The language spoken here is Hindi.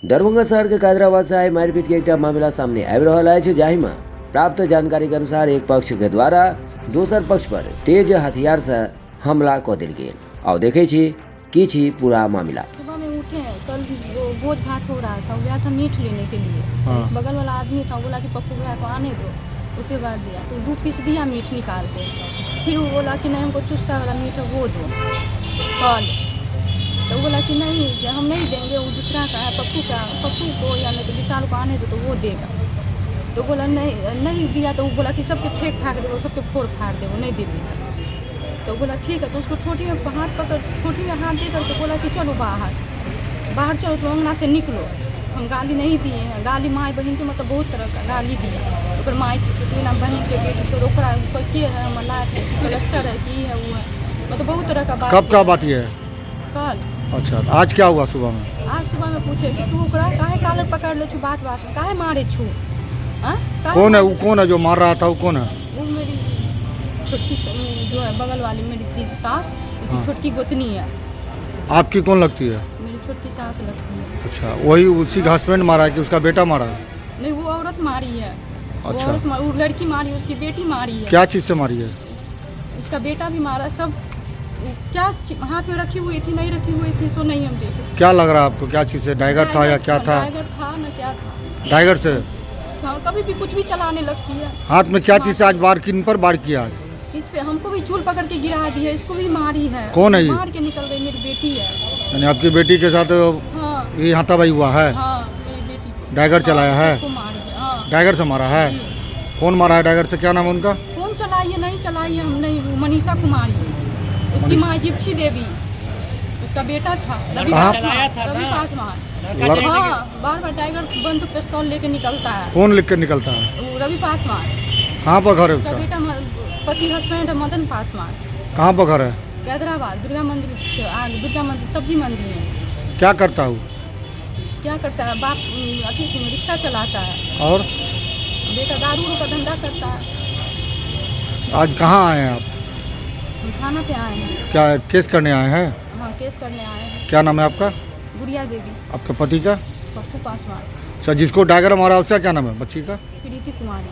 दरभंगा शहर के कादराबाद से आए मारपीट के एक मामला सामने आबि रहल अछि, जाहि में प्राप्त जानकारी के अनुसार एक पक्ष के द्वारा दोसर पक्ष पर तेज हथियार से हमला क देल गेल। और देखे छी की छी पूरा मामला। सुबह में उठे, कल वो भोज भात हो रहा था, गया था मीट लेने के लिए। बगल वाला आदमी था, बोला कि पप्पू भैया को आने दो, उसे बाद दिया तो 2 पीस दिया मीट निकाल के। फिर वो बोला कि नहीं हमको चुस्ता वाला मीट है वो दो कल। तो बोला कि नहीं हम नहीं देंगे, वो दूसरा का है, पप्पू को या नहीं तो विशाल को आने दो तो वो देगा। तो बोला नहीं दिया, तो वो बोला कि सबके फेंक फाक दे, सबके फोड़ फाड़ दे, वो नहीं देगी। तो बोला ठीक है, तो उसको ठोठी में हाथ पकड़, ठोठी में हाथ दे करके बोला कि चलो बाहर चलो, तो अंगना से निकलो। हम गाली नहीं दिए हैं, गाली माँ बहन के मतलब बहुत तरह का गाली दिए। तो माँ बहन के बेटी को के है, मलाह है, कलेक्टर है, की है, वो है, मतलब बहुत तरह का बात। कब का बात ये है? कल। अच्छा, आज क्या हुआ सुबह में? आज सुबह में पूछे कि तू ओकरा काहे कालर पकड़ ले छू, बात में काहे मारे छू? कौन है वो? कौन है जो मार रहा था? वो कौन है? वो मेरी छोटकी जो है बगल वाली मेरी दीदी सास, उसकी छोटकी गोतनी है। आपकी कौन लगती है? मेरी छोटकी सास लगती है। अच्छा, वही उसी का हस्बैंड मारा है कि उसका बेटा मारा है? नहीं, वो औरत मारी है। अच्छा, वो लड़की मारी है, उसकी बेटी मारी है। क्या चीज़ से मारी है? उसका बेटा भी मारा, सब क्या हाथ में रखी हुई थी, नहीं रखी हुई थी सो नहीं हम देखे। क्या लग रहा है आपको? क्या चीज़ से? डाइगर था या क्या था? डाइगर था ना, क्या था? डाइगर से? हाँ, कभी भी कुछ भी चलाने लगती है। हाथ में क्या चीज़ से आज वार, किन पर वार किया आज? इस पे हमको भी चूल पकड़ के गिरा दिया, इसको भी मारी है। कौन है ये? मार के निकल गई, मेरी बेटी है। यानी आपकी बेटी के साथ हाँ, ये हाथापाई हुआ है? हाँ, मेरी बेटी को डाइगर चलाया है? उसको मारी है। हाँ, डाइगर से मारा है? जी। कौन मारा है डाइगर से? क्या नाम है उनका? कौन चलाई है, नहीं चलाई है, हम नहीं, मनीषा कुमारी, उसकी माँ जिप्सी देवी, उसका बेटा था रवि पासवान। हाँ, बार टाइगर बंदूक पिस्तौल लेके निकलता है। कौन लिख कर निकलता है? वो रवि पासवान। कहाँ पर घर है उसका उसका? बेटा पति हस्बैंड है मदन पासवान। कहाँ पर घर है? कैदराबाद दुर्गा मंदिर सब्जी मंडी में। क्या करता हूँ? क्या करता है? बाप रिक्शा चलाता है और बेटा दारू का धंधा करता है। आज कहाँ आए हैं आप? हम थाना पे आए हैं। क्या केस करने आए हैं? हाँ, केस करने आए हैं। क्या नाम है आपका? गुड़िया देवी। आपके पति का? पप्पू पासवान। सर, जिसको डाइगर मारा उसका क्या नाम है? बच्ची का? प्रीति कुमारी।